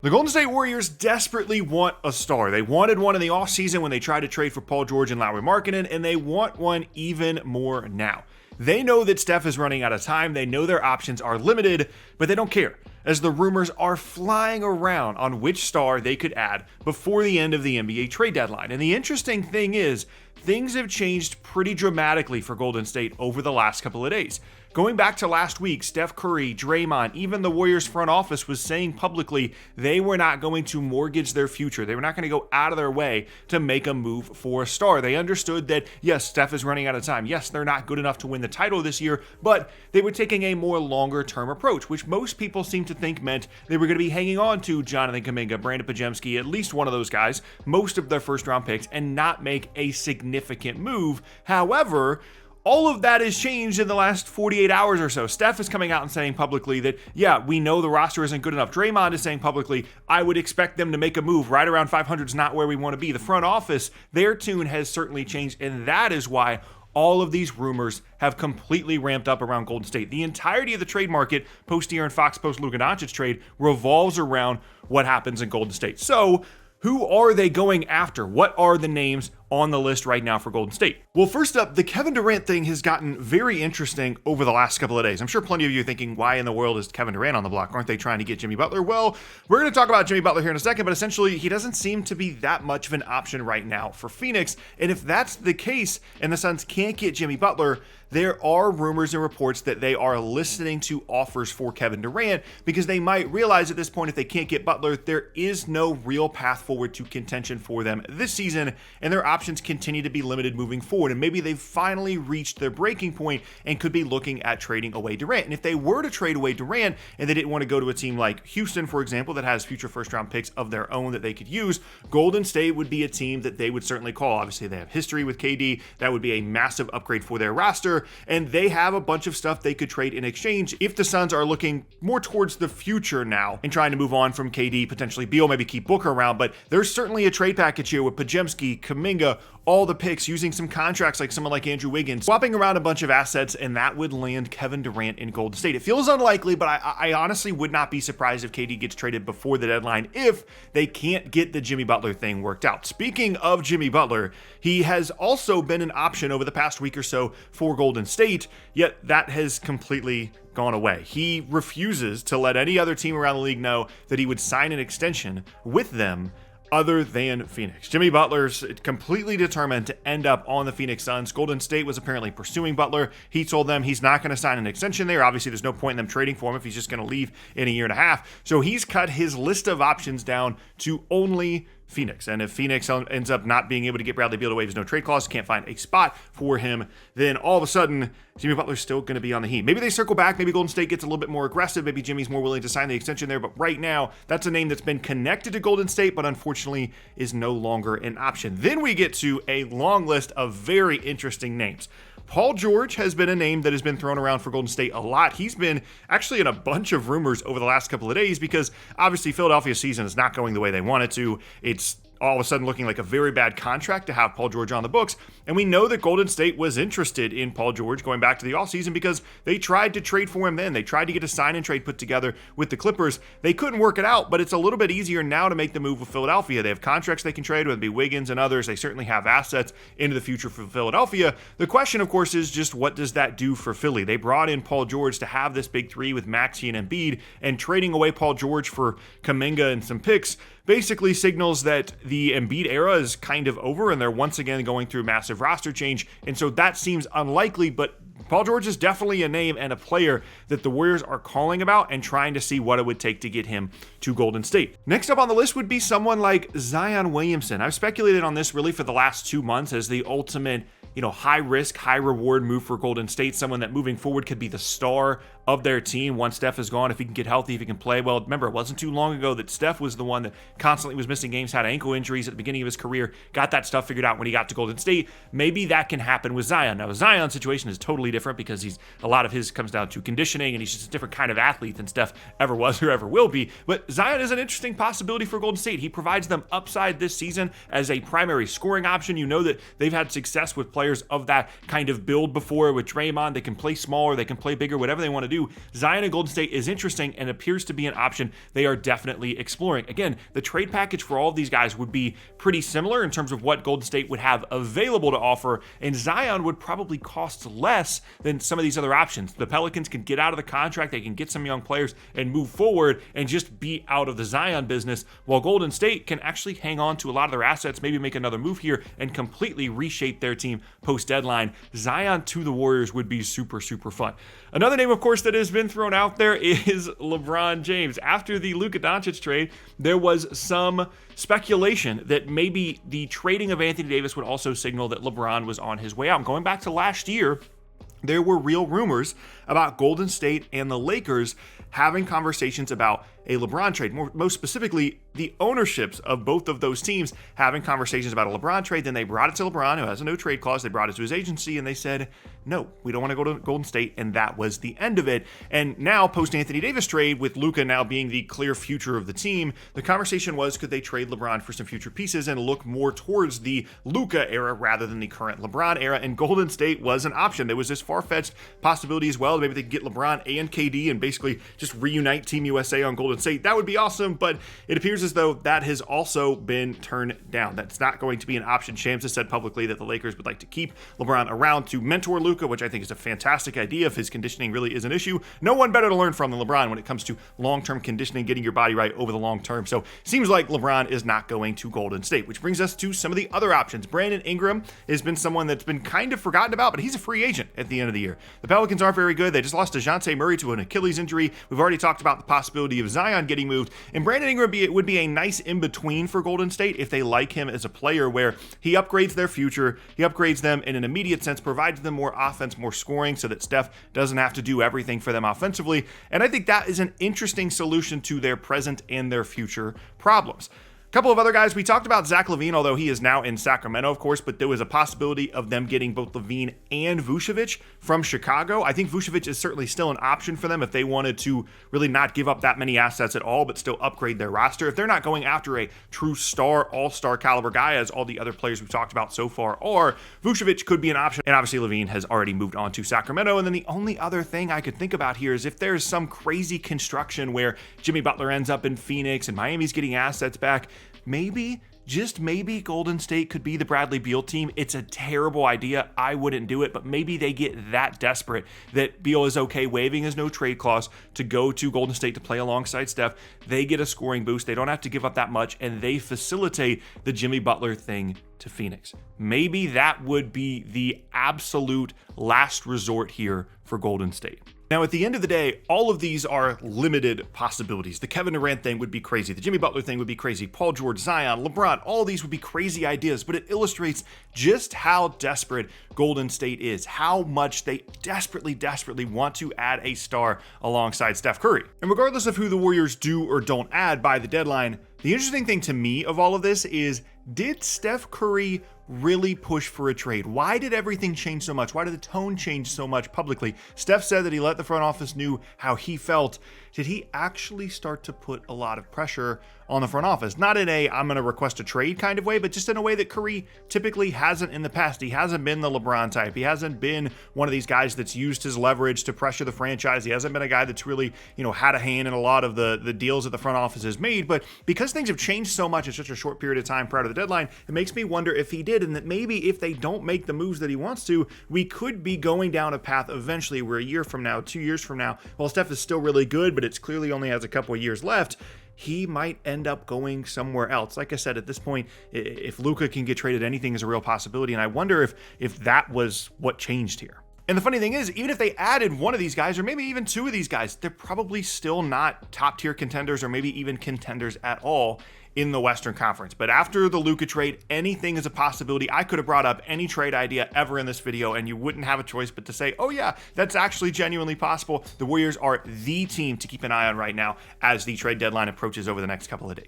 The Golden State Warriors desperately want a star. They wanted one in the offseason when they tried to trade for Paul George and Lauri Markkanen, and they want one even more now. They know that Steph is running out of time. They know their options are limited, but they don't care, as the rumors are flying around on which star they could add before the end of the NBA trade deadline. And the interesting thing is, things have changed pretty dramatically for Golden State over the last couple of days. Going back to last week, Steph Curry, Draymond, even the Warriors front office was saying publicly they were not going to mortgage their future. They were not going to go out of their way to make a move for a star. They understood that, yes, Steph is running out of time. Yes, they're not good enough to win the title this year, but they were taking a more longer-term approach, which most people seem to think meant they were going to be hanging on to Jonathan Kuminga, Brandon Podziemski, at least one of those guys, most of their first-round picks, and not make a significant move. However, all of that has changed in the last 48 hours or so. Steph is coming out and saying publicly that, yeah, we know the roster isn't good enough. Draymond is saying publicly, I would expect them to make a move. Right around 500 is not where we want to be. The front office, their tune has certainly changed, and that is why all of these rumors have completely ramped up around Golden State. The entirety of the trade market, post-De'Aaron Fox, post-Luka Doncic trade, revolves around what happens in Golden State. So, who are they going after? What are the names on the list right now for Golden State? Well, first up, the Kevin Durant thing has gotten very interesting over the last couple of days. I'm sure plenty of you are thinking, why in the world is Kevin Durant on the block? Aren't they trying to get Jimmy Butler? Well, we're going to talk about Jimmy Butler here in a second, but essentially he doesn't seem to be that much of an option right now for Phoenix. And if that's the case and the Suns can't get Jimmy Butler, there are rumors and reports that they are listening to offers for Kevin Durant because they might realize at this point, if they can't get Butler, there is no real path forward to contention for them this season, and their options continue to be limited moving forward. And maybe they've finally reached their breaking point and could be looking at trading away Durant. And if they were to trade away Durant and they didn't want to go to a team like Houston, for example, that has future first-round picks of their own that they could use, Golden State would be a team that they would certainly call. Obviously, they have history with KD. That would be a massive upgrade for their roster. And they have a bunch of stuff they could trade in exchange if the Suns are looking more towards the future now and trying to move on from KD, potentially Beal, maybe keep Booker around. But there's certainly a trade package here with Podziemski, Kuminga, all the picks, using some contracts like someone like Andrew Wiggins, swapping around a bunch of assets, and that would land Kevin Durant in Golden State. It feels unlikely, but I honestly would not be surprised if KD gets traded before the deadline if they can't get the Jimmy Butler thing worked out. Speaking of Jimmy Butler, he has also been an option over the past week or so for Golden State, yet that has completely gone away. He refuses to let any other team around the league know that he would sign an extension with them other than Phoenix. Jimmy Butler's completely determined to end up on the Phoenix Suns. Golden State was apparently pursuing Butler. He told them he's not going to sign an extension there. Obviously, there's no point in them trading for him if he's just going to leave in a year and a half. So he's cut his list of options down to only Phoenix. And if Phoenix ends up not being able to get Bradley Beal to waive his no trade clause, can't find a spot for him, then all of a sudden, Jimmy Butler's still going to be on the Heat. Maybe they circle back. Maybe Golden State gets a little bit more aggressive. Maybe Jimmy's more willing to sign the extension there. But right now, that's a name that's been connected to Golden State, but unfortunately is no longer an option. Then we get to a long list of very interesting names. Paul George has been a name that has been thrown around for Golden State a lot. He's been actually in a bunch of rumors over the last couple of days because obviously Philadelphia's season is not going the way they want it to. It's all of a sudden looking like a very bad contract to have Paul George on the books. And we know that Golden State was interested in Paul George going back to the offseason because they tried to trade for him then. They tried to get a sign and trade put together with the Clippers. They couldn't work it out, but it's a little bit easier now to make the move with Philadelphia. They have contracts they can trade, whether it be Wiggins and others. They certainly have assets into the future for Philadelphia. The question, of course, is just what does that do for Philly? They brought in Paul George to have this big three with Maxey and Embiid, and trading away Paul George for Kuminga and some picks basically signals that the Embiid era is kind of over and they're once again going through massive roster change. And so that seems unlikely, but Paul George is definitely a name and a player that the Warriors are calling about and trying to see what it would take to get him to Golden State. Next up on the list would be someone like Zion Williamson. I've speculated on this really for the last 2 months as the ultimate high risk, high reward move for Golden State, someone that moving forward could be the star of their team once Steph is gone, if he can get healthy, if he can play well. Remember, it wasn't too long ago that Steph was the one that constantly was missing games, had ankle injuries at the beginning of his career, got that stuff figured out when he got to Golden State. Maybe that can happen with Zion. Now, Zion's situation is totally different because a lot of his comes down to conditioning, and he's just a different kind of athlete than Steph ever was or ever will be. But Zion is an interesting possibility for Golden State. He provides them upside this season as a primary scoring option. You know that they've had success with players of that kind of build before with Draymond. They can play smaller, they can play bigger, whatever they want to do, Zion and Golden State is interesting and appears to be an option they are definitely exploring. Again, the trade package for all of these guys would be pretty similar in terms of what Golden State would have available to offer, and Zion would probably cost less than some of these other options. The Pelicans can get out of the contract, they can get some young players and move forward and just be out of the Zion business, while Golden State can actually hang on to a lot of their assets, maybe make another move here and completely reshape their team post-deadline. Zion to the Warriors would be super, super fun. Another name, of course, that has been thrown out there is LeBron James. After the Luka Doncic trade, there was some speculation that maybe the trading of Anthony Davis would also signal that LeBron was on his way out. Going back to last year, there were real rumors about Golden State and the Lakers having conversations about a LeBron trade. Most specifically, the ownerships of both of those teams having conversations about a LeBron trade. Then they brought it to LeBron, who has a no trade clause. They brought it to his agency and they said, no, we don't want to go to Golden State. And that was the end of it. And now, post Anthony Davis trade, with Luka now being the clear future of the team, the conversation was, could they trade LeBron for some future pieces and look more towards the Luka era rather than the current LeBron era? And Golden State was an option. There was this far-fetched possibility as well. Maybe they could get LeBron and KD and basically just reunite Team USA on Golden State. That would be awesome, but it appears as though that has also been turned down. That's not going to be an option. Shams has said publicly that the Lakers would like to keep LeBron around to mentor Luka, which I think is a fantastic idea if his conditioning really is an issue. No one better to learn from than LeBron when it comes to long-term conditioning, getting your body right over the long term. So seems like LeBron is not going to Golden State, which brings us to some of the other options. Brandon Ingram has been someone that's been kind of forgotten about, but he's a free agent at the end of the year. The Pelicans aren't very good. They just lost DeJounte Murray to an Achilles injury. We've already talked about the possibility of Zion getting moved, and Brandon Ingram would be a nice in-between for Golden State if they like him as a player, where he upgrades their future, he upgrades them in an immediate sense, provides them more offense, more scoring, so that Steph doesn't have to do everything for them offensively. And I think that is an interesting solution to their present and their future problems. A couple of other guys, we talked about Zach LaVine, although he is now in Sacramento, of course, but there was a possibility of them getting both LaVine and Vucevic from Chicago. I think Vucevic is certainly still an option for them if they wanted to really not give up that many assets at all, but still upgrade their roster. If they're not going after a true star, all-star caliber guy, as all the other players we've talked about so far are, Vucevic could be an option. And obviously LaVine has already moved on to Sacramento. And then the only other thing I could think about here is if there's some crazy construction where Jimmy Butler ends up in Phoenix and Miami's getting assets back, maybe, just maybe, Golden State could be the Bradley Beal team. It's a terrible idea. I wouldn't do it, but maybe they get that desperate that Beal is okay waiving his no trade clause to go to Golden State to play alongside Steph. They get a scoring boost. They don't have to give up that much, and they facilitate the Jimmy Butler thing to Phoenix. Maybe that would be the absolute last resort here for Golden State. Now, at the end of the day, all of these are limited possibilities. The Kevin Durant thing would be crazy. The Jimmy Butler thing would be crazy. Paul George, Zion, LeBron, all of these would be crazy ideas, but it illustrates just how desperate Golden State is, how much they desperately, desperately want to add a star alongside Steph Curry. And regardless of who the Warriors do or don't add by the deadline, the interesting thing to me of all of this is, did Steph Curry really push for a trade? Why did everything change so much? Why did the tone change so much publicly? Steph said that he let the front office know how he felt. Did he actually start to put a lot of pressure on the front office? Not in a I'm going to request a trade kind of way, but just in a way that Curry typically hasn't in the past. He hasn't been the LeBron type. He hasn't been one of these guys that's used his leverage to pressure the franchise. He hasn't been a guy that's really, had a hand in a lot of the deals that the front office has made. But because things have changed so much in such a short period of time prior to the deadline, it makes me wonder if he did, and that maybe if they don't make the moves that he wants to, we could be going down a path eventually where a year from now, 2 years from now, while Steph is still really good, but it's clearly only has a couple of years left, he might end up going somewhere else. Like I said, at this point, if Luka can get traded, anything is a real possibility, and I wonder if that was what changed here. And the funny thing is, even if they added one of these guys, or maybe even two of these guys, they're probably still not top-tier contenders, or maybe even contenders at all in the Western Conference. But after the Luka trade, anything is a possibility. I could have brought up any trade idea ever in this video, and you wouldn't have a choice but to say, oh yeah, that's actually genuinely possible. The Warriors are the team to keep an eye on right now as the trade deadline approaches over the next couple of days.